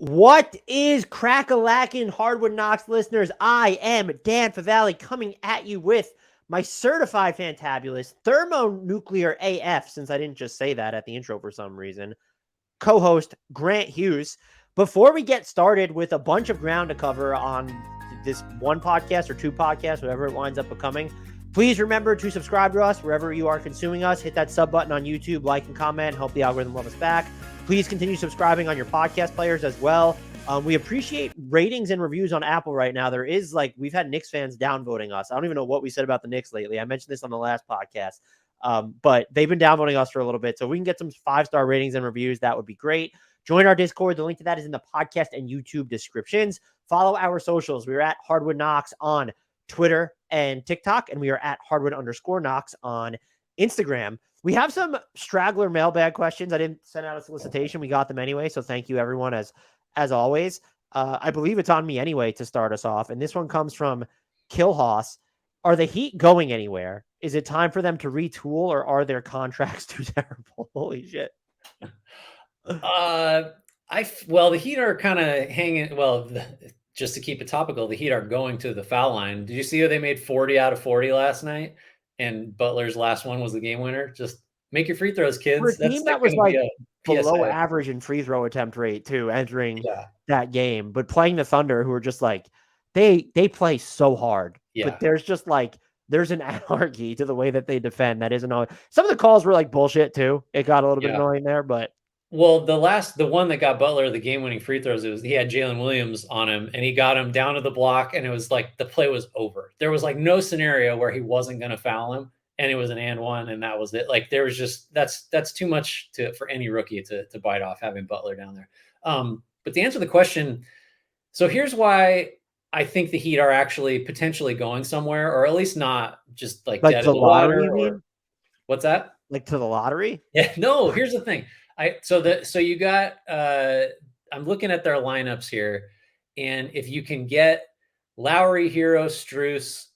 What is crack-a-lackin' Hardwood Knocks listeners? I am Dan Favale coming at you with my certified fantabulous thermonuclear AF, since I didn't just say that at the intro for some reason, co-host Grant Hughes. Before we get started with a bunch of ground to cover on this one podcast or two podcasts, whatever it winds up becoming, please remember to subscribe to us wherever you are consuming us. Hit that sub button on YouTube, like and comment, help the algorithm love us back. Please continue subscribing on your podcast players as well. We appreciate ratings and reviews on Apple right now. We've had Knicks fans downvoting us. I don't even know what we said about the Knicks lately. I mentioned this on the last podcast, but they've been downvoting us for a little bit. So if we can get some 5-star ratings and reviews, that would be great. Join our Discord. The link to that is in the podcast and YouTube descriptions. Follow our socials. We're at Hardwood Knocks on Twitter and TikTok, and we are at Hardwood_Knocks on Instagram. We have some straggler mailbag questions. I didn't send out a solicitation. We got them anyway. So thank you everyone as always. I believe it's on me anyway to start us off. And this one comes from Killhoss. Are the Heat going anywhere? Is it time for them to retool, or are their contracts too terrible? Holy shit. The Heat are kind of hanging. Just to keep it topical, the Heat are going to the foul line. Did you see how they made 40 out of 40 last night? And Butler's last one was the game winner. Just make your free throws, kids. For a team that was like below average in free throw attempt rate too, entering that game, but playing the Thunder, who are just like they play so hard. Yeah. But there's an anarchy to the way that they defend that isn't always. Some of the calls were like bullshit too. It got a little bit annoying there, but. Well, the one that got Butler the game-winning free throws, he had Jalen Williams on him, and he got him down to the block, and it was like the play was over. There was like no scenario where he wasn't going to foul him, and it was an and one, and that was it. Like there was just that's too much for any rookie to bite off having Butler down there. But to answer the question, so here's why I think the Heat are actually potentially going somewhere, or at least not just like dead in the lottery. Or, what's that? Like to the lottery? Yeah. No. Here's the thing. So you got I'm looking at their lineups here, and if you can get Lauri, Hero, Strus,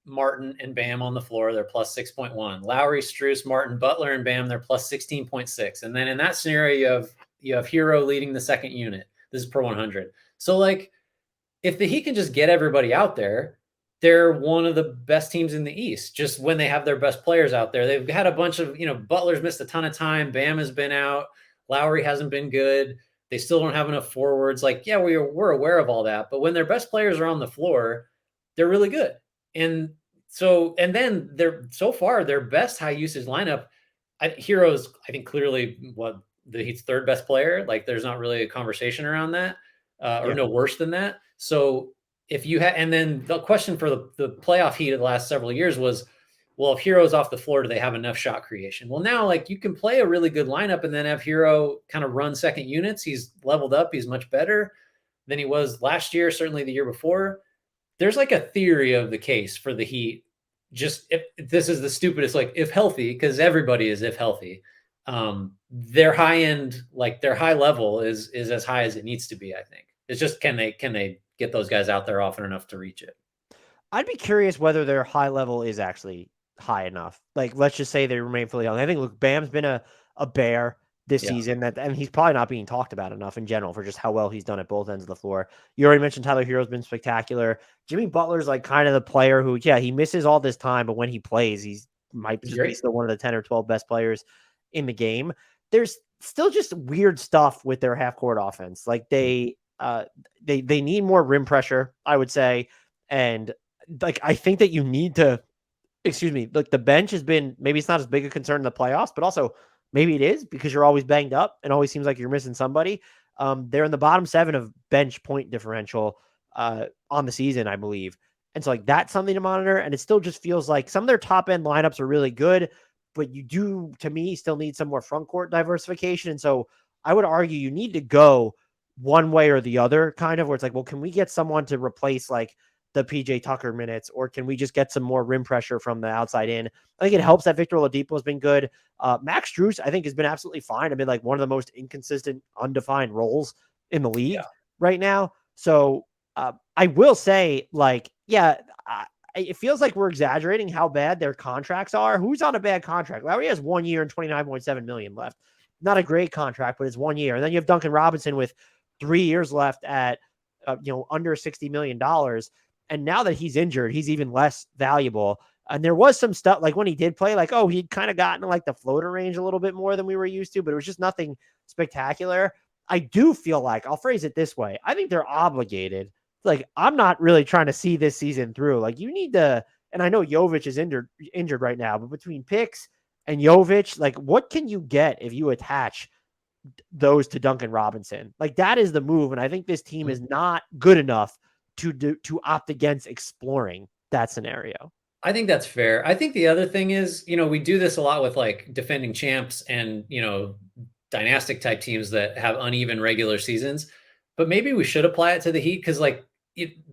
Martin, and Bam on the floor, they're plus 6.1. Lauri, Strus, Martin, Butler, and Bam, they're plus 16.6. And then in that scenario, you have Hero leading the second unit. This is per 100. So like, if the Heat can just get everybody out there, they're one of the best teams in the East, just when they have their best players out there. They've had a bunch of, Butler's missed a ton of time. Bam has been out. Lauri hasn't been good. They still don't have enough forwards. Like, yeah, we're aware of all that. But when their best players are on the floor, they're really good. And then so far, their best high usage lineup, Hero's, I think, clearly the Heat's third best player. Like, there's not really a conversation around that, or no worse than that. So, if you had, and then the question for the playoff Heat of the last several years was, well, if Hero's off the floor, do they have enough shot creation? Well, now like you can play a really good lineup and then have Hero kind of run second units. He's leveled up. He's much better than he was last year, certainly the year before. There's like a theory of the case for the Heat. Just if this is the stupidest, like if healthy, because everybody is if healthy, their high end, like their high level is as high as it needs to be. I think it's just can they get those guys out there often enough to reach it. I'd be curious whether their high level is actually high enough. Like, let's just say they remain fully young. I think, look, Bam's been a bear this season, and he's probably not being talked about enough in general for just how well he's done at both ends of the floor. You already mentioned Tyler Hero's been spectacular. Jimmy Butler's like kind of the player who, he misses all this time, but when he plays, he might just be still one of the 10 or 12 best players in the game. There's still just weird stuff with their half court offense. Like they need more rim pressure, I would say. And like, I think that you need to, like the bench has been, maybe it's not as big a concern in the playoffs, but also maybe it is because you're always banged up and always seems like you're missing somebody. They're in the bottom 7 of bench point differential on the season, I believe. And so like, that's something to monitor. And it still just feels like some of their top end lineups are really good, but you do, to me, still need some more front court diversification. And so I would argue you need to go one way or the other, kind of, where it's like, well, can we get someone to replace like the PJ Tucker minutes, or can we just get some more rim pressure from the outside in? I think it helps that Victor Oladipo has been good. Max Strus, I think, has been absolutely fine. I mean, like one of the most inconsistent, undefined roles in the league right now. So I will say, like, it feels like we're exaggerating how bad their contracts are. Who's on a bad contract? Lauri has 1 year and $29.7 million left. Not a great contract, but it's 1 year. And then you have Duncan Robinson with 3 years left at under $60 million. And now that he's injured, he's even less valuable. And there was some stuff like when he did play, like, he'd kind of gotten like the floater range a little bit more than we were used to, but it was just nothing spectacular. I do feel like, I'll phrase it this way, I think they're obligated. Like, I'm not really trying to see this season through. Like, you need to, and I know Jovic is injured right now, but between picks and Jovic, like, what can you get if you attach those to Duncan Robinson? Like, that is the move. And I think this team is not good enough to opt against exploring that scenario. I think that's fair. I think the other thing is, we do this a lot with like defending champs and, dynastic type teams that have uneven regular seasons, but maybe we should apply it to the Heat. Because like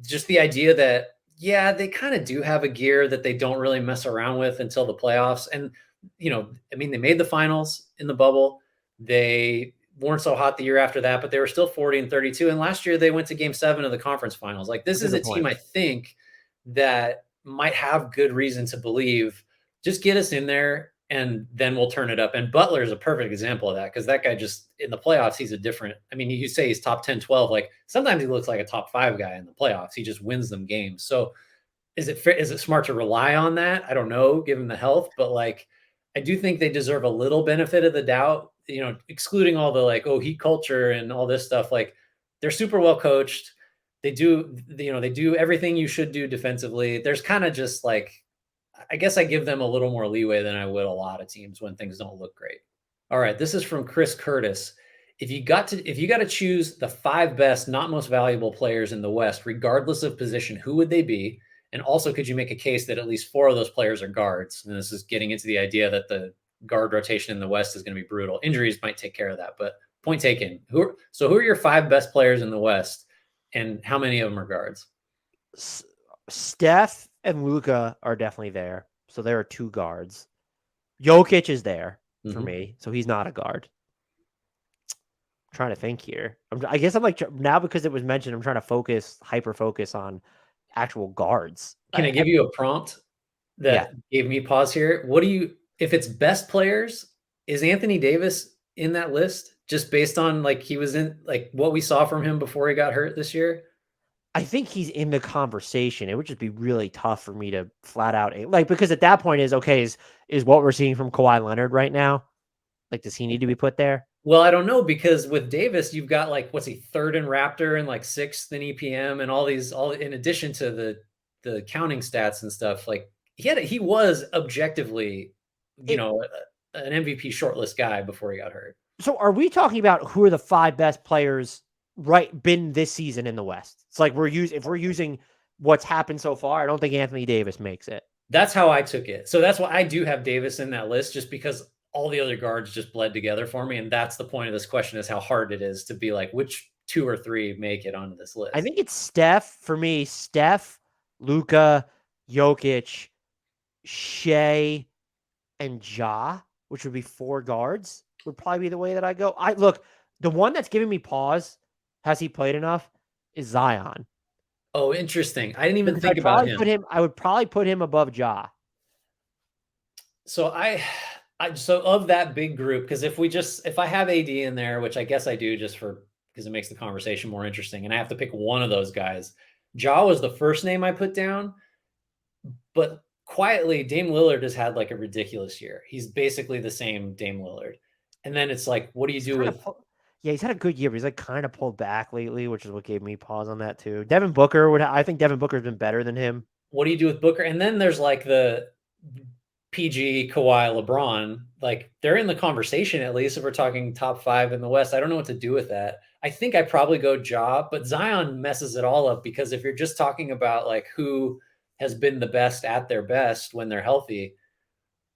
just the idea that, yeah, they kind of do have a gear that they don't really mess around with until the playoffs. And, they made the finals in the bubble. They weren't so hot the year after that, but they were still 40-32. And last year they went to game 7 of the conference finals. Like, this is a team, I think, that might have good reason to believe, just get us in there and then we'll turn it up. And Butler is a perfect example of that, because that guy just in the playoffs, he's a different, you say he's top 10, 12. Like, sometimes he looks like a top 5 guy in the playoffs. He just wins them games. So is it smart to rely on that? I don't know, given the health, but like, I do think they deserve a little benefit of the doubt, excluding all the like, Heat culture and all this stuff. Like, they're super well coached. They do everything you should do defensively. There's kind of just like, I guess I give them a little more leeway than I would a lot of teams when things don't look great. All right, this is from Chris Curtis. If you got to choose the 5 best, not most valuable players in the West, regardless of position, who would they be? And also, could you make a case that at least 4 of those players are guards? And this is getting into the idea that the guard rotation in the West is going to be brutal. Injuries might take care of that, but point taken. Who are your 5 best players in the West, and how many of them are guards? Steph and Luka are definitely there. So there are 2 guards. Jokic is there for me. So he's not a guard. I'm trying to think here. I guess I'm like, now because it was mentioned, I'm trying to hyper focus on actual guards. Can I give you a prompt that gave me pause here? If it's best players, is Anthony Davis in that list, just based on like he was in like what we saw from him before he got hurt this year? I think he's in the conversation. It would just be really tough for me to flat out because at that point is what we're seeing from Kawhi Leonard right now. Like, does he need to be put there? Well, I don't know, because with Davis, you've got like, what's he, 3rd in Raptor and like 6th in EPM and all in addition to the counting stats and stuff. Like, he was objectively, an MVP shortlist guy before he got hurt. So are we talking about who are the 5 best players been this season in the West? It's like if we're using what's happened so far, I don't think Anthony Davis makes it. That's how I took it. So that's why I do have Davis in that list, just because all the other guards just bled together for me. And that's the point of this question, is how hard it is to be like, which 2 or 3 make it onto this list. I think it's Steph for me. Steph, Luka, Jokic, Shea, and Ja, which would be 4 guards, would probably be the way that I go. The one that's giving me pause, has he played enough, is Zion. Oh, interesting. I didn't even think about him. I would probably put him above Ja. So so of that big group, because if I have AD in there, which I guess I do just because it makes the conversation more interesting, and I have to pick one of those guys, Ja was the first name I put down, but quietly, Dame Lillard has had like a ridiculous year. He's basically the same Dame Lillard. And then it's like, what do you do with... he's had a good year, but he's like kind of pulled back lately, which is what gave me pause on that too. I think Devin Booker's been better than him. What do you do with Booker? And then there's like the PG, Kawhi, LeBron. Like, they're in the conversation, at least if we're talking top 5 in the West. I don't know what to do with that. I think I probably go Ja, but Zion messes it all up, because if you're just talking about like who has been the best at their best when they're healthy,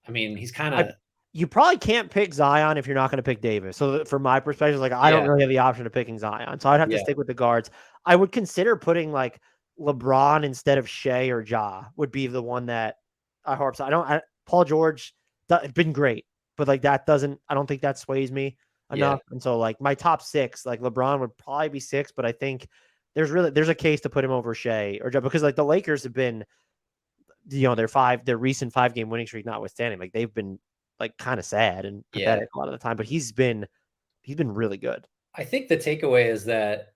he's kind of... You probably can't pick Zion if you're not going to pick Davis. So from my perspective, like, I don't really have the option of picking Zion. So I'd have to stick with the guards. I would consider putting like LeBron instead of Shea or Ja would be the one that I hope. So Paul George has been great, but like I don't think that sways me enough. Yeah. And so like my top 6, like LeBron would probably be 6, but I think there's a case to put him over Shea or Ja, because like the Lakers have been, their recent 5-game winning streak notwithstanding, like they've been like kind of sad and pathetic a lot of the time, but he's been really good. I think the takeaway is that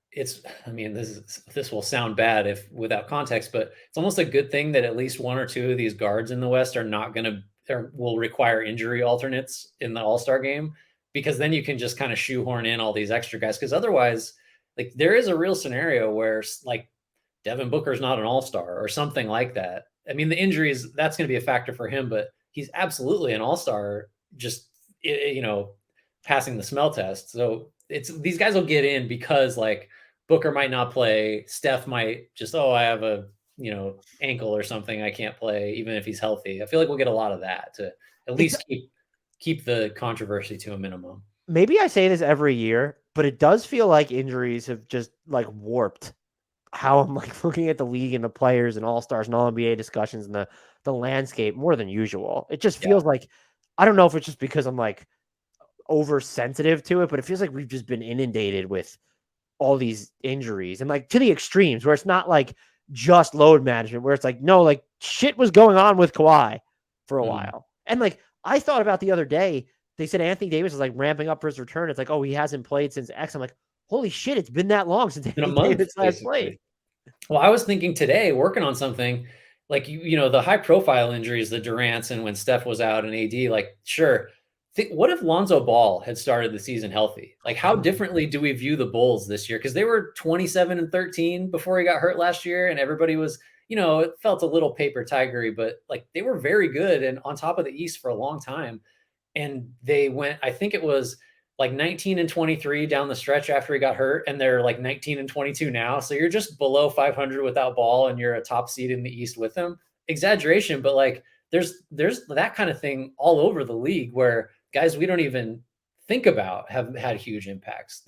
I mean, this will sound bad if without context, but it's almost a good thing that at least one or two of these guards in the West are not going to, or will require injury alternates in the All-Star game, because then you can just kind of shoehorn in all these extra guys. Because otherwise, like, there is a real scenario where, like, Devin Booker's not an all-star or something like that. I mean, the injuries, that's going to be a factor for him, but he's absolutely an all-star, just, passing the smell test. So these guys will get in because, like, Booker might not play. Steph might just, oh, I have a, ankle or something, I can't play, even if he's healthy. I feel like we'll get a lot of that to at It's least keep the controversy to a minimum. maybe I say this every year, but it does feel like injuries have just like warped how I'm like looking at the league and the players and all stars and all NBA discussions and the landscape more than usual. It just Yeah. feels like I don't know if it's just because I'm like oversensitive to it, but it feels like we've just been inundated with all these injuries and like to the extremes where it's not like just load management, where it's like, no, like shit was going on with Kawhi for a Mm. while. And like I thought about the other day, they said Anthony Davis is like ramping up for his return. It's like, oh, he hasn't played since X. I'm like, holy shit, it's been that long since In a Anthony month, Davis last played. basically. Well, I was thinking today, working on something like the high profile injuries, the Durant's, and when Steph was out and AD, like, sure. What if Lonzo Ball had started the season healthy? Like, how differently do we view the Bulls this year? Because they were 27-13 before he got hurt last year, and everybody was, it felt a little paper tigery, but like they were very good and on top of the East for a long time. And they went, I think it was like 19-23 down the stretch after he got hurt, and they're like 19-22 now. So you're just below 500 without Ball, and you're a top seed in the East with him. Exaggeration, but like there's that kind of thing all over the league where guys we don't even think about have had huge impacts.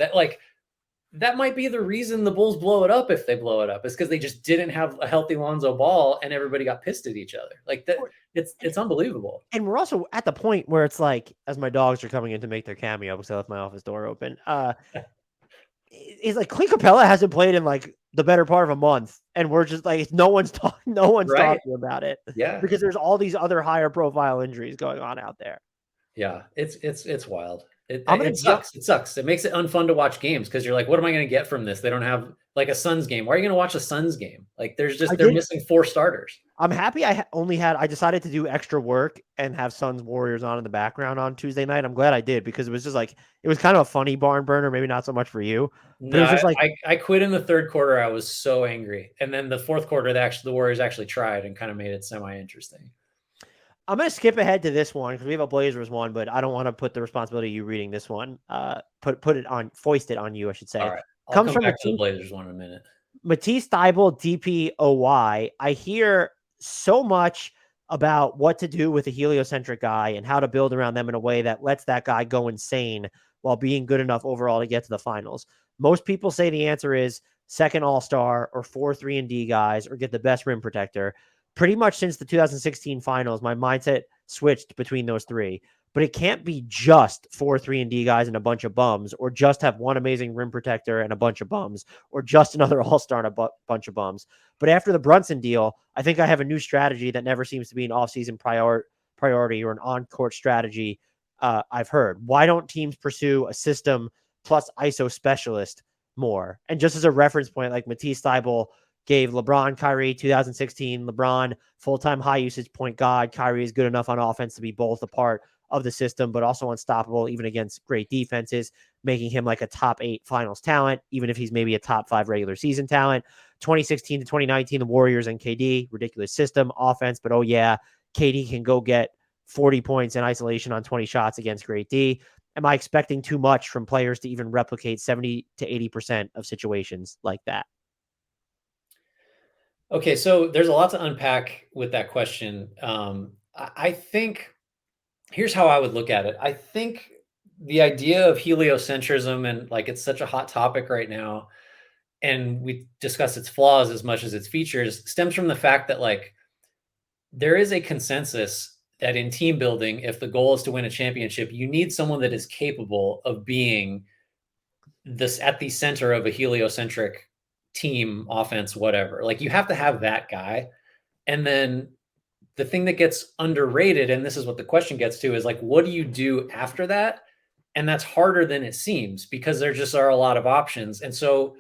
That might be the reason the Bulls blow it up if they blow it up, is because they just didn't have a healthy Lonzo Ball and everybody got pissed at each other. Like that, it's unbelievable. And we're also at the point where it's like, as my dogs are coming in to make their cameo because I left my office door open. It's like Clint Capella hasn't played in like the better part of a month, and we're just like no one's Right. talking about it Yeah. because there's all these other higher profile injuries going on out there. Yeah, it's wild. It I'm gonna it jump. sucks. It sucks. It makes it unfun to watch games because you're like, what am I going to get from this? They don't have like a Suns game. Why are you going to watch a Suns game? Like I they're did. missing four starters. I'm happy. Only had. I decided to do extra work and have Suns Warriors on in the background on Tuesday night. I'm glad I did because it was just like it was kind of a funny barn burner. Maybe not so much for you, but it No, was just like I quit in the third quarter. I was so angry, and then the fourth quarter, the Warriors actually tried and kind of made it semi interesting. I'm gonna skip ahead to this one because we have a Blazers one, but I don't want to put the responsibility of you reading this one. Foist it on you, I should All say. right, I'll Comes come from back to the Blazers one in a minute. Matisse Thybulle, DPOY. I hear so much about what to do with a heliocentric guy and how to build around them in a way that lets that guy go insane while being good enough overall to get to the finals. Most people say the answer is second all-star or 4-3-and-D guys or get the best rim protector. Pretty much since the 2016 finals, my mindset switched between those three. But it can't be just 4-3-and-D guys and a bunch of bums, or just have one amazing rim protector and a bunch of bums, or just another all-star and a bunch of bums. But after the Brunson deal, I think I have a new strategy that never seems to be an offseason priority or an on-court strategy I've heard. Why don't teams pursue a system plus ISO specialist more? And just as a reference point, like Matisse Thybulle gave LeBron, Kyrie 2016, LeBron full-time high usage point guard. Kyrie is good enough on offense to be both a part of the system, but also unstoppable even against great defenses, making him like a top 8 finals talent, even if he's maybe a top 5 regular season talent. 2016 to 2019, the Warriors and KD, ridiculous system, offense, but oh yeah, KD can go get 40 points in isolation on 20 shots against great D. Am I expecting too much from players to even replicate 70 to 80% of situations like that? Okay, so there's a lot to unpack with that question. I think here's how I would look at it. I think the idea of heliocentrism, and like it's such a hot topic right now, and we discuss its flaws as much as its features, stems from the fact that like there is a consensus that in team building, if the goal is to win a championship, you need someone that is capable of being this at the center of a heliocentric team, offense, whatever. Like you have to have that guy. And then the thing that gets underrated, and this is what the question gets to, is like, what do you do after that? And that's harder than it seems because there just are a lot of options. And so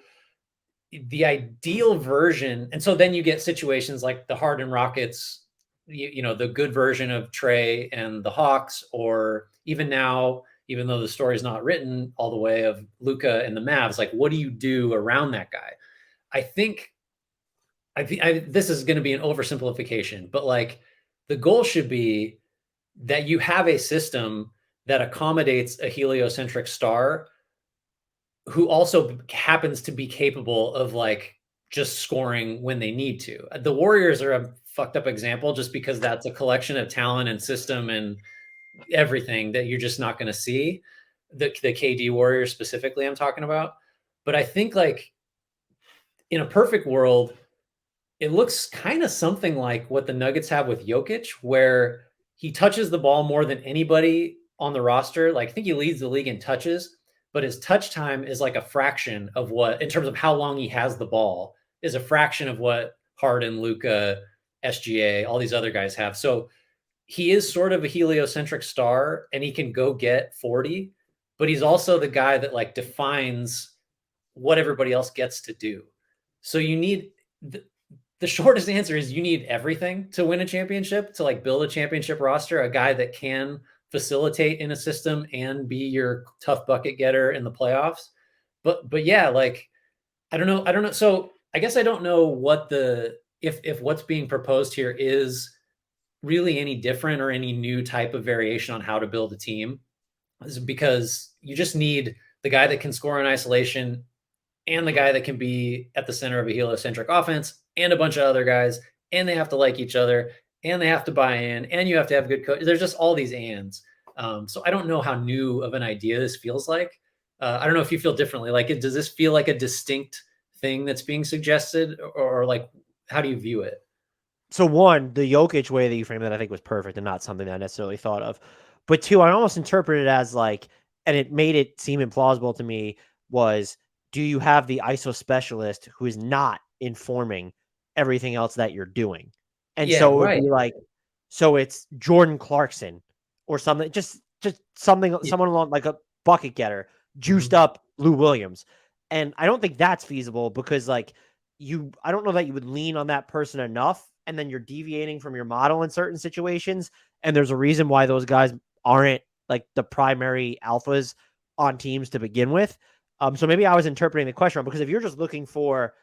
the ideal version, and so then you get situations like the Harden Rockets, the good version of Trey and the Hawks, or even now, even though the story is not written all the way, of Luka and the Mavs. Like, what do you do around that guy? I think this is going to be an oversimplification, but like the goal should be that you have a system that accommodates a heliocentric star who also happens to be capable of like just scoring when they need to. The Warriors are a fucked up example just because that's a collection of talent and system and everything that you're just not going to see. The KD Warriors specifically, I'm talking about. But I think like in a perfect world, it looks kind of something like what the Nuggets have with Jokic, where he touches the ball more than anybody on the roster. Like I think he leads the league in touches, but his touch time is like a fraction of what, in terms of how long he has the ball, is a fraction of what Harden, Luka, SGA, all these other guys have. So he is sort of a heliocentric star and he can go get 40, but he's also the guy that like defines what everybody else gets to do. So you need the shortest answer is you need everything to win a championship, to like build a championship roster, a guy that can facilitate in a system and be your tough bucket getter in the playoffs. But yeah, like I don't know. So I guess I don't know what if what's being proposed here is really any different or any new type of variation on how to build a team, is because you just need the guy that can score in isolation and the guy that can be at the center of a heliocentric offense and a bunch of other guys, and they have to like each other, and they have to buy in, and you have to have good coach. There's just all these ands. So I don't know how new of an idea this feels like. I don't know if you feel differently. Like, does this feel like a distinct thing that's being suggested, or like, how do you view it? So one, the Jokic way that you framed that I think was perfect and not something that I necessarily thought of. But two, I almost interpreted it as like, and it made it seem implausible to me, was do you have the ISO specialist who is not informing everything else that you're doing? And Yeah, so it would right. be like, so it's Jordan Clarkson or something, just something, Yeah. someone along like a bucket getter, juiced Mhm. up Lou Williams. And I don't think that's feasible because like I don't know that you would lean on that person enough, and then you're deviating from your model in certain situations. And there's a reason why those guys aren't like the primary alphas on teams to begin with. So maybe I was interpreting the question wrong, because if you're just looking for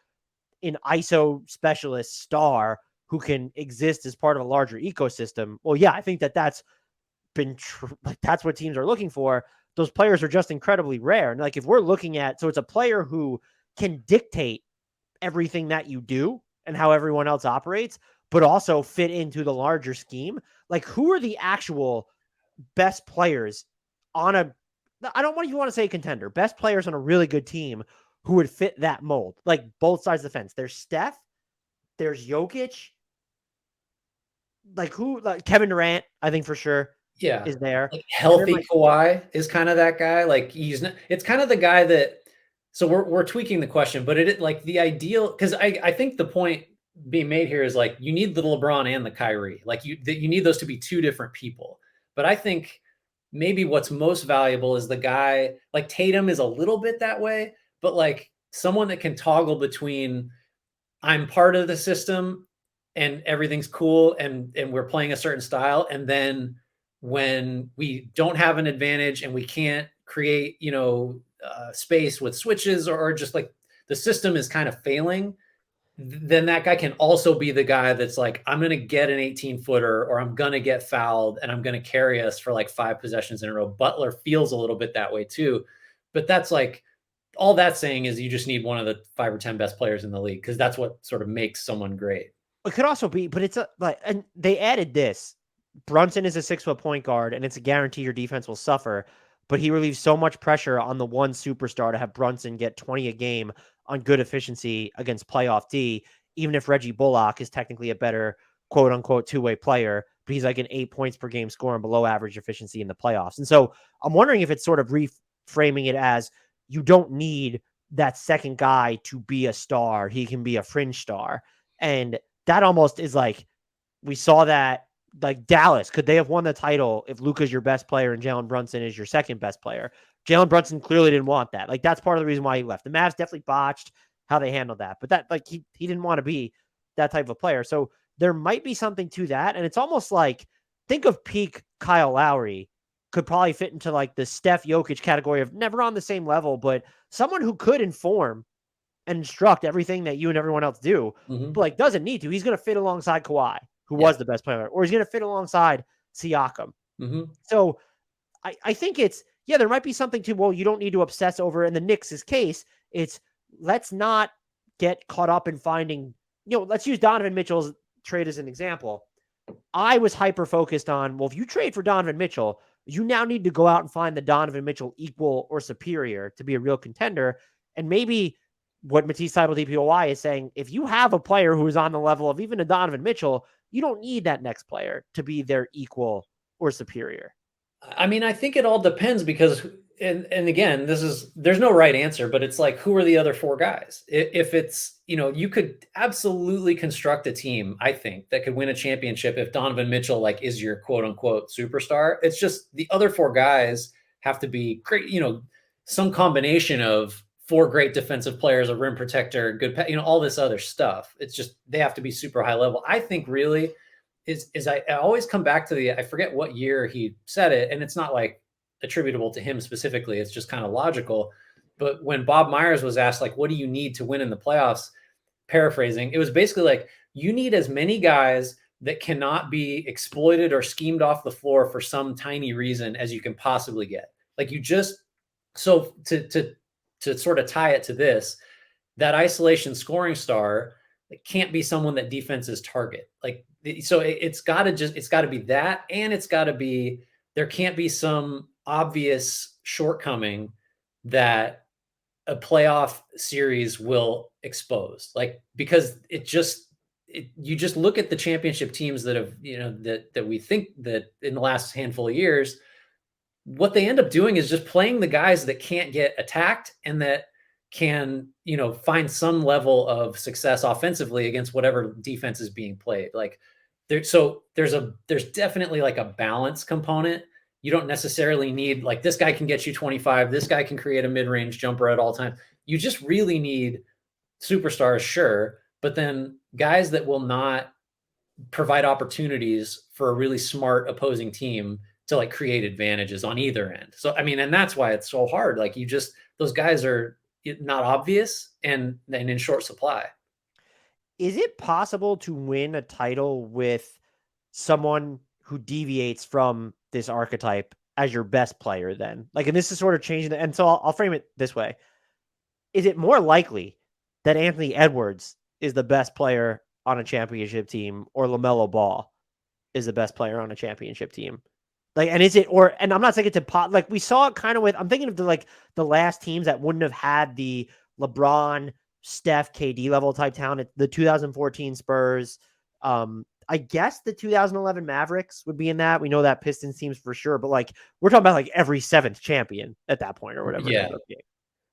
an ISO specialist star who can exist as part of a larger ecosystem, well, yeah, I think that's been true. Like that's what teams are looking for. Those players are just incredibly rare. And like if we're looking at, so it's a player who can dictate everything that you do and how everyone else operates, but also fit into the larger scheme. Like who are the actual best players on a, I don't want, you want to say contender, best players on a really good team who would fit that mold, like both sides of the fence. There's Steph, there's Jokic, like who, like Kevin Durant, I think for sure Yeah. is there. Like And then healthy like, Kawhi is kind of that guy. Like he's not, it's kind of the guy that, so we're tweaking the question, but it like the ideal, because I think the point being made here is like you need the LeBron and the Kyrie. Like you need those to be two different people. But I think maybe what's most valuable is the guy like Tatum is a little bit that way, but like someone that can toggle between I'm part of the system and everything's cool and we're playing a certain style, and then when we don't have an advantage and we can't create space with switches, or just like the system is kind of failing, then that guy can also be the guy that's like, I'm going to get an 18-footer or I'm going to get fouled and I'm going to carry us for like 5 possessions in a row. Butler feels a little bit that way too, but that's like, all that's saying is you just need one of the 5 or 10 best players in the league, because that's what sort of makes someone great. it could also be, but it's a, like, and they added this. Brunson is a 6-foot point guard, and it's a guarantee your defense will suffer. But he relieves so much pressure on the one superstar to have Brunson get 20 a game on good efficiency against playoff D, even if Reggie Bullock is technically a better quote unquote two-way player, but he's like an 8 points per game scorer and below average efficiency in the playoffs. And so I'm wondering if it's sort of reframing it as you don't need that second guy to be a star. He can be a fringe star. And that almost is like, we saw that like Dallas, could they have won the title if Luka's your best player and Jalen Brunson is your second best player? Jalen Brunson clearly didn't want that. Like, that's part of the reason why he left. The Mavs definitely botched how they handled that, but that, like, he didn't want to be that type of player. So there might be something to that. And it's almost like, think of peak Kyle Lowry could probably fit into like the Steph Jokic category of never on the same level, but someone who could inform and instruct everything that you and everyone else do, but like doesn't need to. He's going to fit alongside Kawhi, who was the best player, or he's going to fit alongside Siakam. So I think it's, yeah, there might be something to, well, you don't need to obsess over, in the Knicks' case, it's let's not get caught up in finding, let's use Donovan Mitchell's trade as an example. I was hyper focused on, well, if you trade for Donovan Mitchell, you now need to go out and find the Donovan Mitchell equal or superior to be a real contender. And maybe what Matisse Thybulle DPOY is saying, if you have a player who is on the level of even a Donovan Mitchell, you don't need that next player to be their equal or superior. I mean, I think it all depends because, and again, there's no right answer, but it's like, who are the other four guys? If it's, you could absolutely construct a team, I think, that could win a championship if Donovan Mitchell, like, is your quote unquote superstar. It's just the other four guys have to be great, some combination of four great defensive players, a rim protector, good, all this other stuff. It's just, they have to be super high level. I think really, I always come back to I forget what year he said it, and it's not like attributable to him specifically. It's just kind of logical. But when Bob Myers was asked, like, what do you need to win in the playoffs? Paraphrasing, it was basically like, you need as many guys that cannot be exploited or schemed off the floor for some tiny reason as you can possibly get. Like, you just, so to sort of tie it to this, that isolation scoring star, it can't be someone that defenses target. Like, so it's got to be that, and it's got to be, there can't be some obvious shortcoming that a playoff series will expose. Like, because you just look at the championship teams that have, that we think that in the last handful of years, what they end up doing is just playing the guys that can't get attacked and that can, find some level of success offensively against whatever defense is being played. Like, there's definitely like a balance component. You don't necessarily need, like, this guy can get you 25, this guy can create a mid-range jumper at all times. You just really need superstars, sure, but then guys that will not provide opportunities for a really smart opposing team to, like, create advantages on either end. So, I mean, and that's why it's so hard. Like, those guys are not obvious and in short supply. Is it possible to win a title with someone who deviates from this archetype as your best player then? Like, and this is sort of changing and so I'll frame it this way. Is it more likely that Anthony Edwards is the best player on a championship team, or LaMelo Ball is the best player on a championship team? Like, and is it, and I'm not saying it's like we saw it kind of with, I'm thinking of the last teams that wouldn't have had the LeBron, Steph, KD level type talent, the 2014 Spurs. I guess the 2011 Mavericks would be in that. We know that Pistons teams for sure, but like, we're talking about like every seventh champion at that point or whatever. Yeah.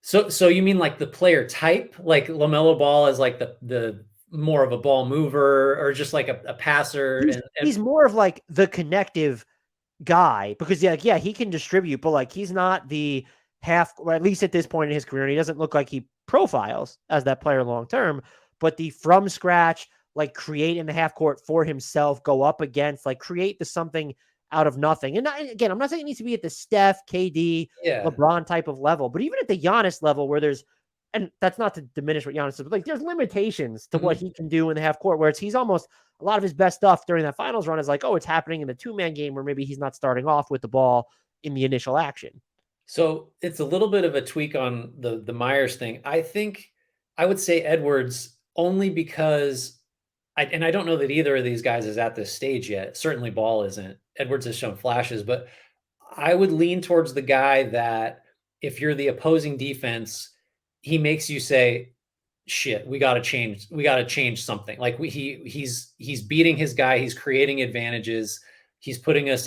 So you mean like the player type, like LaMelo Ball is like the more of a ball mover, or just like a passer? He's more of like the connective guy, because yeah, he can distribute, but like, he's not the half, or at least at this point in his career, and he doesn't look like he profiles as that player long term, but the from scratch, like, create in the half court for himself, go up against, like, create the something out of nothing. And again, I'm not saying it needs to be at the Steph, KD, LeBron type of level, but even at the Giannis level, where there's, and that's not to diminish what Giannis is, but like, there's limitations to what he can do in the half court, where he's almost, a lot of his best stuff during that finals run is like, oh, it's happening in the 2-man game where maybe he's not starting off with the ball in the initial action. So it's a little bit of a tweak on the Myers thing. I think I would say Edwards, only because I don't know that either of these guys is at this stage yet. Certainly Ball isn't. Edwards has shown flashes, but I would lean towards the guy that, if you're the opposing defense, he makes you say, shit, we got to change something. Like, he's beating his guy. He's creating advantages. He's putting us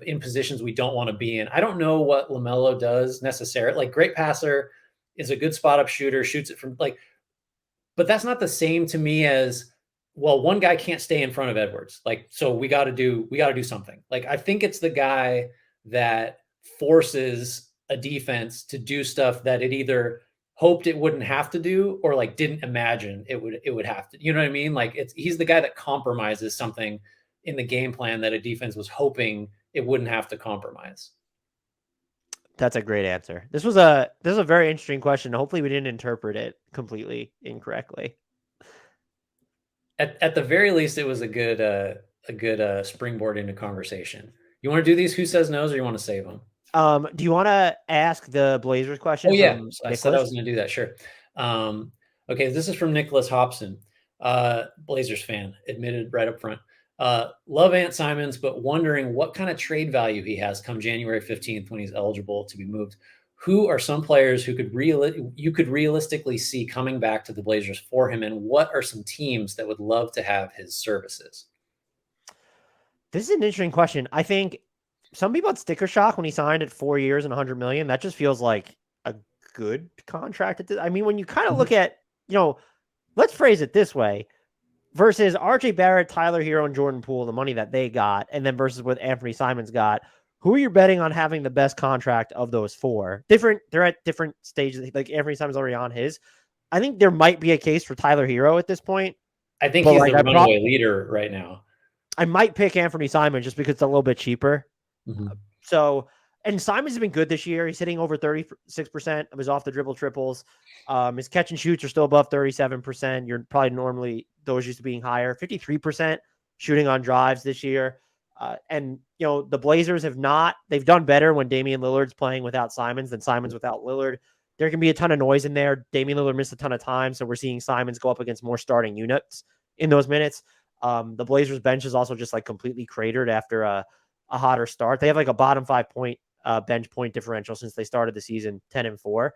in positions we don't want to be in. I don't know what LaMelo does necessarily. Like, great passer, is a good spot up shooter, shoots it from, like, but that's not the same to me as well, one guy can't stay in front of Edwards. Like, so we got to do something. Like, I think it's the guy that forces a defense to do stuff that it either hoped it wouldn't have to do or like didn't imagine it would have to. You know what I mean? Like, he's the guy that compromises something in the game plan that a defense was hoping it wouldn't have to compromise. That's a great answer. This was a very interesting question. Hopefully we didn't interpret it completely incorrectly. At the very least, it was a good springboard into conversation. You want to do these who says no's, or you want to save them? Do you want to ask the Blazers question Oh yeah, from so I said I Nicholas? was going to do that. Sure. Okay, this is from Nicholas Hobson, Blazers fan, admitted right up front. Love Ant Simons, but wondering what kind of trade value he has come January 15th when he's eligible to be moved. Who are some players who you could realistically see coming back to the Blazers for him, and what are some teams that would love to have his services? This is an interesting question. I think some people had sticker shock when he signed at 4 years and 100 million. That just feels like a good contract. I mean, when you kind of look at, let's phrase it this way, versus RJ Barrett, Tyler Hero, and Jordan Poole, the money that they got, and then versus what Anfernee Simons got, who are you betting on having the best contract of those four? They're at different stages. Like Anfernee Simons already on his. I think there might be a case for Tyler Hero at this point. I think he's the runaway leader right now. I might pick Anfernee Simons just because it's a little bit cheaper. Mm-hmm. So, and Simons has been good this year. He's hitting over 36% of his off the dribble triples. His catch and shoots are still above 37%. You're probably normally those used to being higher. 53% shooting on drives this year. And the Blazers they've done better when Damian Lillard's playing without Simons than Simons without Lillard. There can be a ton of noise in there. Damian Lillard missed a ton of time, so we're seeing Simons go up against more starting units in those minutes. The Blazers bench is also just like completely cratered after a hotter start. They have like a bottom 5 point bench point differential since they started the season 10-4.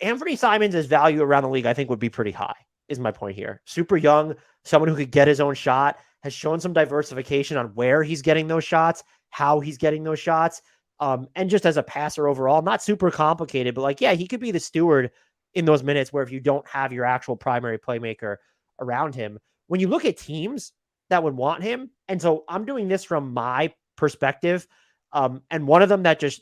Anfernee Simons' value around the league, I think, would be pretty high, is my point here. Super young, someone who could get his own shot, has shown some diversification on where he's getting those shots, how he's getting those shots, and just as a passer overall, not super complicated, but like, yeah, he could be the steward in those minutes where if you don't have your actual primary playmaker around him. When you look at teams that would want him, and so I'm doing this from my perspective, and one of them that just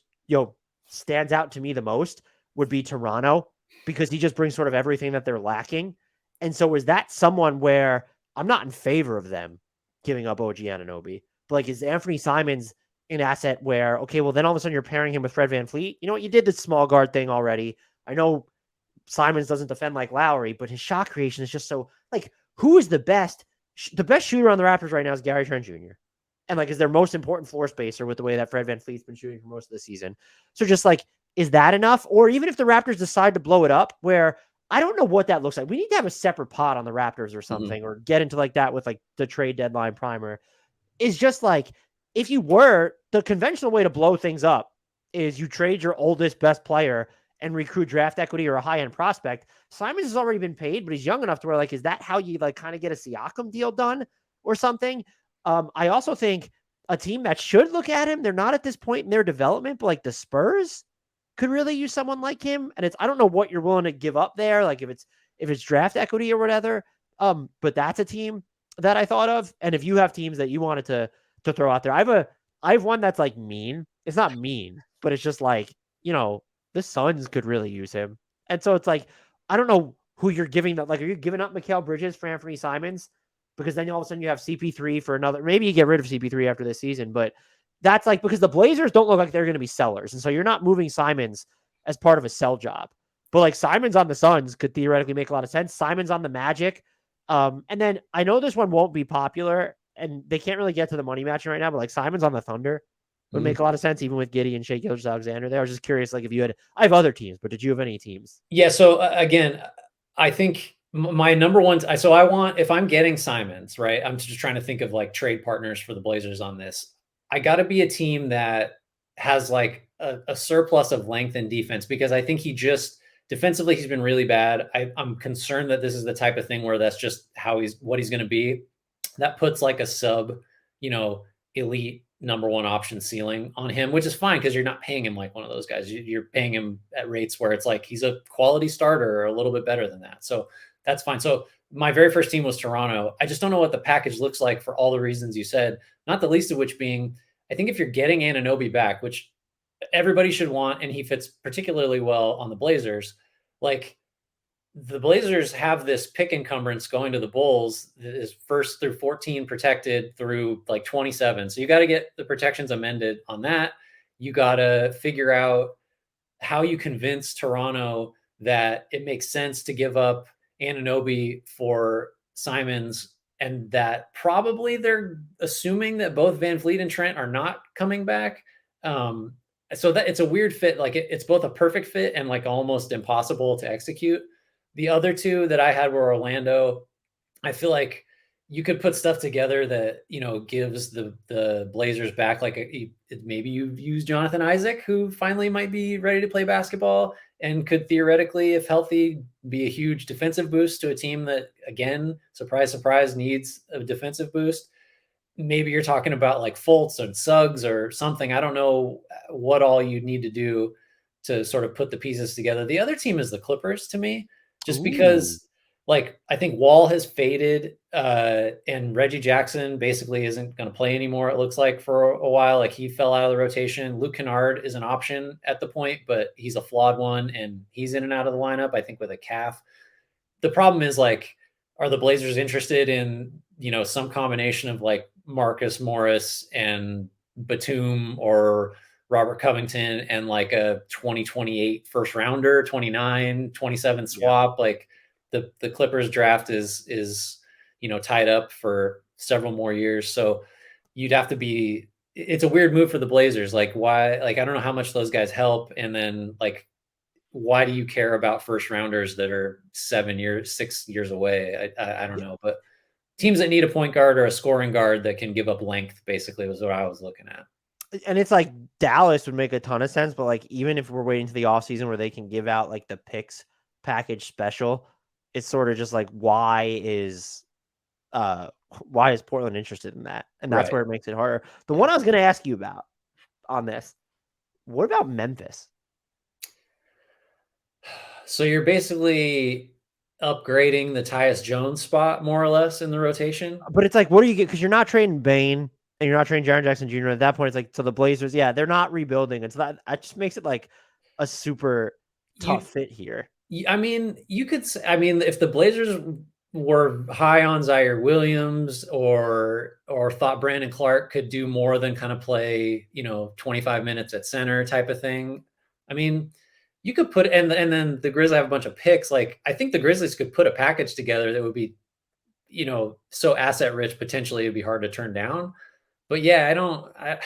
stands out to me the most would be Toronto, because he just brings sort of everything that they're lacking. And so is that someone where I'm not in favor of them giving up OG Anunoby, but like, is Anfernee Simons an asset where, okay, well then all of a sudden you're pairing him with Fred VanVleet? You know what? You did the small guard thing already. I know Simons doesn't defend like Lauri, but his shot creation is just so like, who is the best? The best shooter on the Raptors right now is Gary Trent Jr. And like, is their most important floor spacer with the way that Fred VanVleet's been shooting for most of the season. So just like, is that enough? Or even if the Raptors decide to blow it up, where I don't know what that looks like. We need to have a separate pod on the Raptors or something, or get into like that with like the trade deadline primer. Is just like, if you were, the conventional way to blow things up is you trade your oldest best player and recruit draft equity or a high-end prospect. Simons has already been paid, but he's young enough to where like, is that how you like kind of get a Siakam deal done or something? I also think a team that should look at him, they're not at this point in their development, but like the Spurs could really use someone like him. And I don't know what you're willing to give up there. Like if it's draft equity or whatever. But that's a team that I thought of. And if you have teams that you wanted to throw out there, I have one that's like mean. It's not mean, but it's just like, the Suns could really use him. And so it's like, I don't know who you're giving that. Like, are you giving up Mikal Bridges for Anfernee Simons? Because then all of a sudden you have CP3 for another, maybe you get rid of CP3 after this season, but that's like, because the Blazers don't look like they're going to be sellers. And so you're not moving Simons as part of a sell job, but like Simons on the Suns could theoretically make a lot of sense. Simons on the Magic. And then I know this one won't be popular and they can't really get to the money matching right now, but like Simons on the Thunder would make a lot of sense, even with Giddey and Shea Gilgeous-Alexander there. I was just curious, like I have other teams, but did you have any teams? Yeah. So again, I think my number one, so I want, if I'm getting Simons, right, I'm just trying to think of like trade partners for the Blazers on this. I got to be a team that has like a surplus of length and defense, because I think defensively, he's been really bad. I'm concerned that this is the type of thing where that's just what he's going to be. That puts like a sub, elite number one option ceiling on him, which is fine because you're not paying him like one of those guys. You're paying him at rates where it's like he's a quality starter or a little bit better than that. So That's fine. So my very first team was Toronto. I just don't know what the package looks like for all the reasons you said, not the least of which being, I think if you're getting Anunoby back, which everybody should want, and he fits particularly well on the Blazers, like the Blazers have this pick encumbrance going to the Bulls that is first through 14 protected through like 27. So you got to get the protections amended on that. You got to figure out how you convince Toronto that it makes sense to give up Anunoby for Simons, and that probably they're assuming that both Van Vliet and Trent are not coming back. So that it's a weird fit. Like it's both a perfect fit and like almost impossible to execute. The other two that I had were Orlando. I feel like you could put stuff together that gives the Blazers back. Like maybe you've used Jonathan Isaac, who finally might be ready to play basketball and could theoretically, if healthy, be a huge defensive boost to a team that, again, surprise, surprise, needs a defensive boost. Maybe you're talking about like Fultz and Suggs or something. I don't know what all you need to do to sort of put the pieces together. The other team is the Clippers to me, just because like I think Wall has faded and Reggie Jackson basically isn't going to play anymore, it looks like, for a while. Like he fell out of the rotation. Luke Kennard is an option at the point, but he's a flawed one and he's in and out of the lineup, I think, with a calf. The problem is, like, are the Blazers interested in, some combination of like Marcus Morris and Batum or Robert Covington and like a 2028 first rounder, 29, 27 swap? Yeah. Like the Clippers draft is tied up for several more years. So you'd have to be, it's a weird move for the Blazers. Like why, like, I don't know how much those guys help. And then like, why do you care about first rounders that are 6 years away? I don't know, but teams that need a point guard or a scoring guard that can give up length basically was what I was looking at. And it's like Dallas would make a ton of sense, but like even if we're waiting to the offseason where they can give out like the picks package special, it's sort of just like why is Portland interested in that? And that's where it makes it harder. The one I was going to ask you about on this, what about Memphis? So you're basically upgrading the Tyus Jones spot more or less in the rotation. But it's like, what do you get? Because you're not trading Bane and you're not trading Jaren Jackson Jr. At that point, it's like, so the Blazers, yeah, they're not rebuilding. And so that just makes it like a super tough fit here. I mean, you could say, I mean, if the Blazers were high on Zaire Williams or thought Brandon Clark could do more than kind of play, 25 minutes at center type of thing, I mean, you could put, and then the Grizzlies have a bunch of picks. Like, I think the Grizzlies could put a package together that would be, so asset rich, potentially it'd be hard to turn down. But yeah,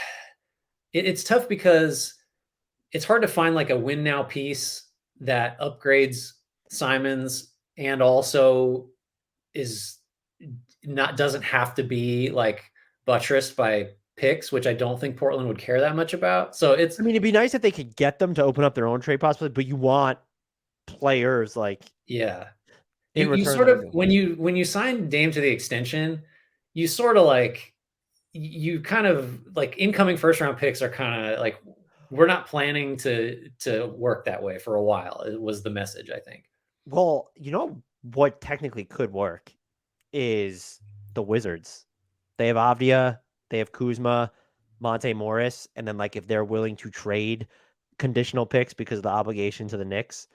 it's tough because it's hard to find like a win now piece that upgrades Simons and also doesn't have to be like buttressed by picks, which I don't think Portland would care that much about. So I mean, it'd be nice if they could get them to open up their own trade possibilities, but you want players like, yeah. You sort of, when you sign Dame to the extension, you sort of like, you kind of like incoming first round picks are kind of like, we're not planning to work that way for a while. It was the message, I think. Well, what technically could work is the Wizards. They have Avdia, they have Kuzma, Monte Morris, and then like if they're willing to trade conditional picks because of the obligation to the Knicks,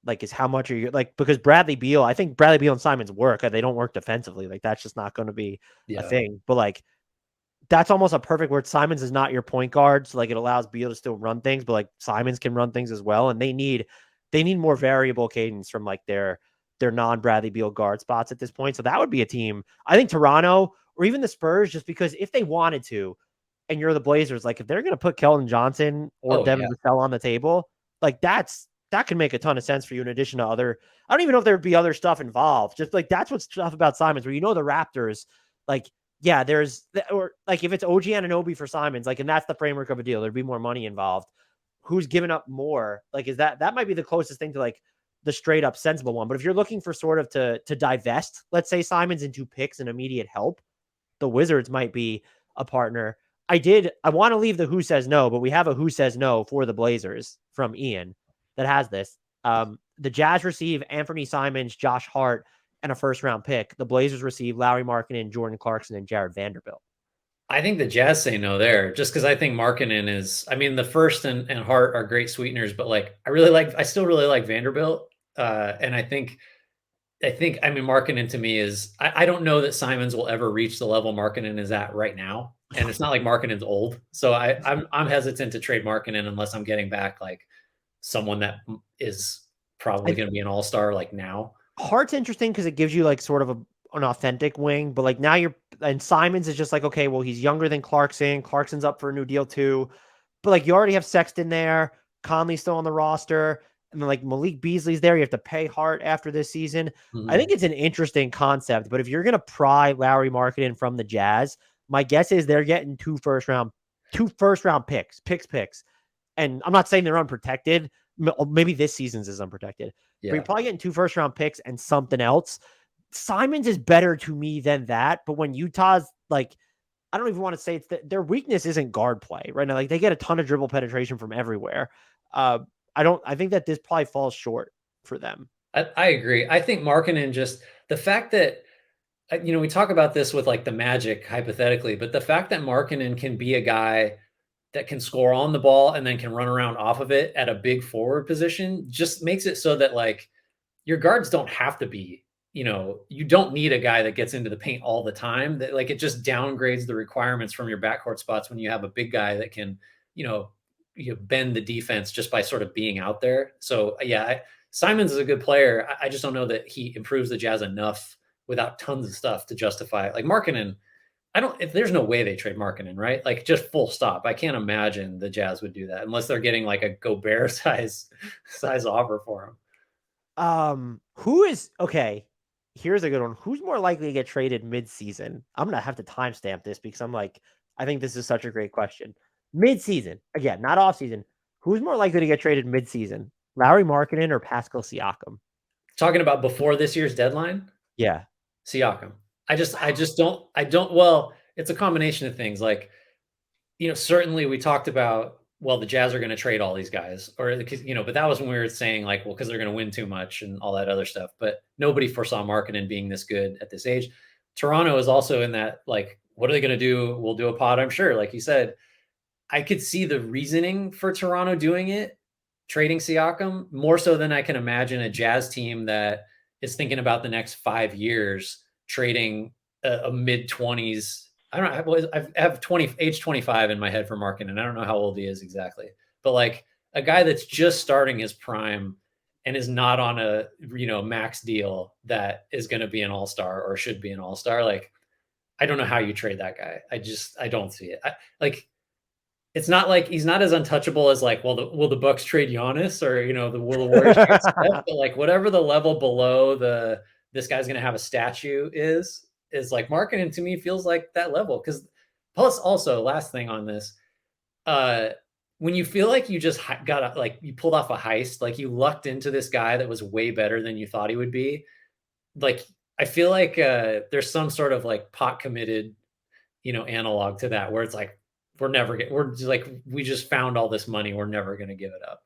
like is how much are you like, because Bradley Beal, I think Bradley Beal and Simons work. They don't work defensively. Like that's just not going to be a thing. But like that's almost a perfect word. Simons is not your point guard, so like it allows Beal to still run things, but like Simons can run things as well, and they need more variable cadence from like their non-Bradley Beal guard spots at this point. So that would be a team. I think Toronto or even the Spurs, just because if they wanted to, and you're the Blazers, like if they're going to put Keldon Johnson or Devin Vassell on the table, like that can make a ton of sense for you in addition to other. I don't even know if there'd be other stuff involved. Just like that's what's tough about Simons, where the Raptors, like, yeah, there's, or like if it's OG Anunoby for Simons, like, and that's the framework of a deal, there'd be more money involved. Who's giving up more? Like, is that might be the closest thing to like the straight up sensible one. But if you're looking for sort of to divest, let's say Simons into picks and immediate help, the Wizards might be a partner. I want to leave the who says no, but we have a who says no for the Blazers from Ian that has this. The Jazz receive Anfernee Simons, Josh Hart, and a first-round pick, the Blazers receive Lauri Markkanen, Jordan Clarkson, and Jared Vanderbilt. I think the Jazz say no there, just because I think Markkanen is. I mean, the first and Hart are great sweeteners, but like I still really like Vanderbilt, and I think I mean Markkanen to me is. I don't know that Simons will ever reach the level Markkanen is at right now, and it's not like Markkanen's old, so I'm hesitant to trade Markkanen unless I'm getting back like someone that is probably going to be an all-star like now. Hart's interesting because it gives you like sort of an authentic wing, but like now and Simons is just like, okay, well, he's younger than Clarkson. Clarkson's up for a new deal too. But like you already have Sexton there, Conley's still on the roster, and then like Malik Beasley's there. You have to pay Hart after this season. I think it's an interesting concept, but if you're gonna pry Lauri Markkanen from the Jazz, my guess is they're getting two first round picks. And I'm not saying they're unprotected. Maybe this season's is unprotected. Yeah. But you're probably getting two first round picks and something else. Simons is better to me than that. But when Utah's like, I don't even want to say it's their weakness isn't guard play right now. Like they get a ton of dribble penetration from everywhere. I think that this probably falls short for them. I agree. I think Markkanen just the fact that we talk about this with like the Magic hypothetically, but the fact that Markkanen can be a guy that can score on the ball and then can run around off of it at a big forward position just makes it so that like your guards don't have to be, you don't need a guy that gets into the paint all the time. That like it just downgrades the requirements from your backcourt spots when you have a big guy that can, bend the defense just by sort of being out there. So yeah, Simons is a good player. I just don't know that he improves the Jazz enough without tons of stuff to justify it. Like Markkanen, if there's no way they trade Markkanen, right? Like just full stop. I can't imagine the Jazz would do that unless they're getting like a Gobert size offer for him. Who is okay? Here's a good one. Who's more likely to get traded mid-season? I'm gonna have to timestamp this because I think this is such a great question. Mid-season, again, not off-season. Who's more likely to get traded mid-season? Lauri Markkanen or Pascal Siakam? Talking about before this year's deadline? Yeah. Siakam. I just don't. Well, it's a combination of things. Like, certainly we talked about, well, the Jazz are going to trade all these guys, or but that was when we were saying like, well, because they're going to win too much and all that other stuff. But nobody foresaw Markkanen being this good at this age. Toronto is also in that like, what are they going to do? We'll do a pod, I'm sure. Like you said, I could see the reasoning for Toronto doing it, trading Siakam more so than I can imagine a Jazz team that is thinking about the next 5 years trading a mid-20s. I don't know. I have age 25 in my head for Markkanen, and I don't know how old he is exactly, but like a guy that's just starting his prime and is not on a max deal that is going to be an all-star or should be an all-star. Like, I don't know how you trade that guy. I don't see it. It's not like he's not as untouchable as like, will the Bucks trade Giannis or will the Warriors trade Steph? But like whatever the level below this guy's going to have a statue is like Markkanen to me feels like that level. Because plus also last thing on this, when you feel like you just got you pulled off a heist, like you lucked into this guy that was way better than you thought he would be. Like I feel like there's some sort of like pot committed, analog to that where it's like, we just found all this money. We're never going to give it up.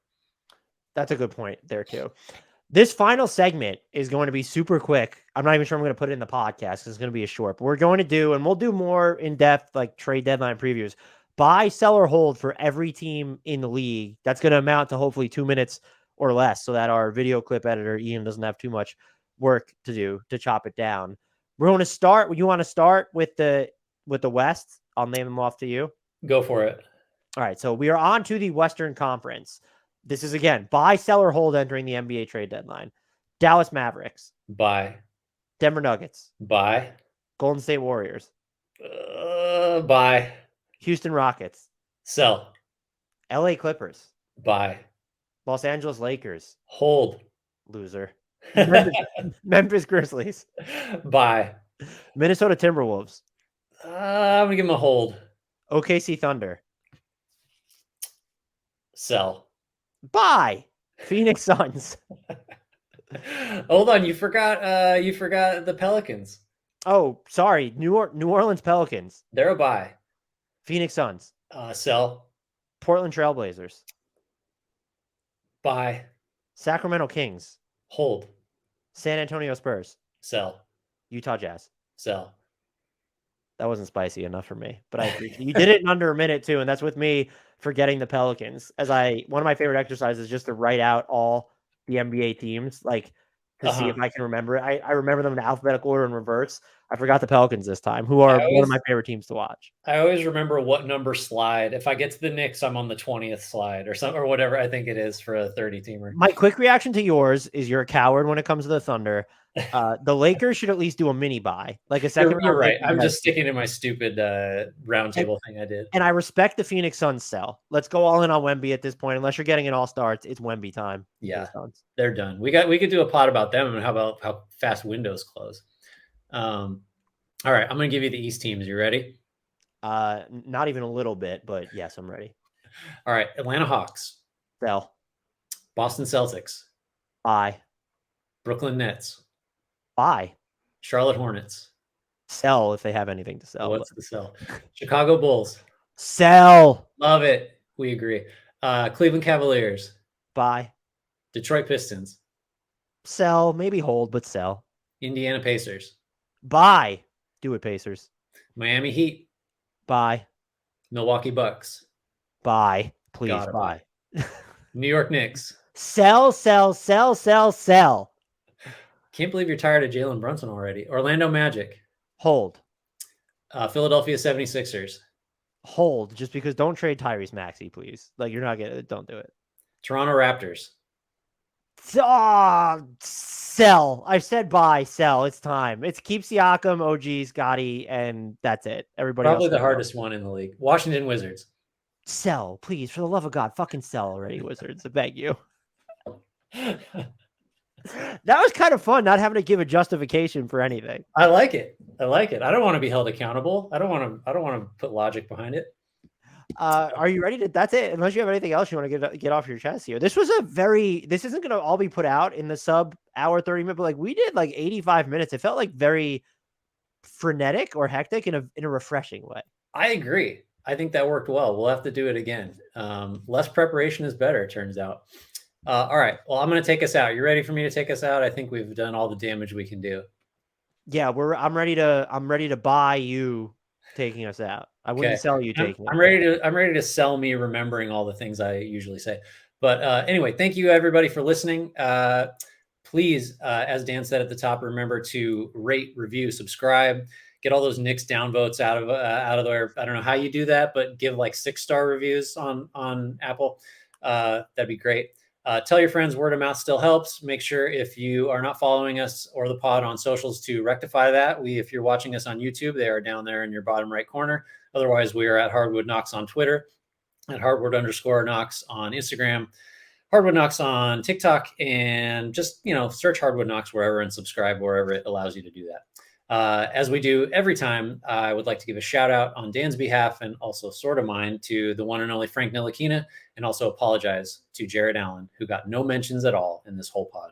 That's a good point there too. This final segment is going to be super quick. I'm not even sure I'm going to put it in the podcast because it's going to be a short, but we're going to do, and we'll do more in-depth like trade deadline previews, buy, sell, or hold for every team in the league. That's going to amount to hopefully 2 minutes or less so that our video clip editor, Ian, doesn't have too much work to do to chop it down. We're going to start. You want to start with the West? I'll name them off to you. Go for it. All right, so we are on to the Western Conference. This is, again, buy, sell, or hold entering the NBA trade deadline. Dallas Mavericks. Buy. Denver Nuggets. Buy. Golden State Warriors. Buy. Houston Rockets. Sell. LA Clippers. Buy. Los Angeles Lakers. Hold. Loser. Memphis Grizzlies. Buy. Minnesota Timberwolves. I'm going to give them a hold. OKC Thunder. Sell. Buy. Phoenix Suns. Hold on, you forgot the Pelicans. Oh, sorry. New Orleans Pelicans. They're a buy. Phoenix Suns. Sell. Portland Trailblazers. Buy. Sacramento Kings. Hold. San Antonio Spurs. Sell. Utah Jazz. Sell. That wasn't spicy enough for me, but I appreciate you did it in under a minute too, and that's with me forgetting the Pelicans. One of my favorite exercises is just to write out all the NBA teams, like to see if I can remember it. I remember them in alphabetical order in reverse. I forgot the Pelicans this time, who are one of my favorite teams to watch. I always remember what number slide. If I get to the Knicks, I'm on the 20th slide or whatever I think it is for a 30-teamer. My quick reaction to yours is you're a coward when it comes to the Thunder. The Lakers should at least do a mini buy, like a second. You're right. I'm just sticking to my stupid roundtable thing I did. And I respect the Phoenix Suns sell. Let's go all in on Wemby at this point. Unless you're getting an all-star, it's Wemby time. Yeah, they're done. We could do a pod about them and how fast windows close. All right, I'm going to give you the East teams. You ready? Not even a little bit, but yes, I'm ready. All right, Atlanta Hawks. Sell. Boston Celtics. Buy. Brooklyn Nets. Buy. Charlotte Hornets. Sell if they have anything to sell. What's the sell? Chicago Bulls. Sell. Love it. We agree. Cleveland Cavaliers. Buy. Detroit Pistons. Sell. Maybe hold, but sell. Indiana Pacers. Buy. Do it, Pacers. Miami Heat. Buy. Milwaukee Bucks. Buy. Please buy. New York Knicks. Sell, sell, sell, sell, sell. Can't believe you're tired of Jalen Brunson already. Orlando Magic. Hold. Philadelphia 76ers. Hold, just because don't trade Tyrese Maxey, please. Like, you're not going to, don't do it. Toronto Raptors. Sell. I said buy, sell. It's time. It's keep Siakam, OG, Scotty, and that's it. Everybody Probably else the hardest one in the league. Washington Wizards. Sell, please. For the love of God, fucking sell already, Wizards. I beg you. That was kind of fun, not having to give a justification for anything. I like it. I don't want to be held accountable. I don't want to put logic behind it. Are you ready to? That's it. Unless you have anything else you want to get off your chest here. This isn't going to all be put out in the sub hour 30 minute, but like we did like 85 minutes. It felt like very frenetic or hectic in a refreshing way. I agree. I think that worked well. We'll have to do it again. Less preparation is better, it turns out. All right. Well, I'm going to take us out. You ready for me to take us out? I think we've done all the damage we can do. Yeah, I'm ready to buy you taking us out. I wouldn't sell you taking. I'm ready to sell me remembering all the things I usually say. But anyway, thank you everybody for listening. Please, as Dan said at the top, remember to rate, review, subscribe, get all those Knicks downvotes out of there. I don't know how you do that, but give like 6-star reviews on Apple. That'd be great. Tell your friends, word of mouth still helps. Make sure if you are not following us or the pod on socials to rectify that. If you're watching us on YouTube, they are down there in your bottom right corner. Otherwise, we are at Hardwood Knocks on Twitter, at Hardwood_Knocks on Instagram, Hardwood Knocks on TikTok, and just, search Hardwood Knocks wherever and subscribe wherever it allows you to do that. As we do every time, I would like to give a shout out on Dan's behalf and also sort of mine to the one and only Frank Ntilikina, and also apologize to Jared Allen, who got no mentions at all in this whole pod.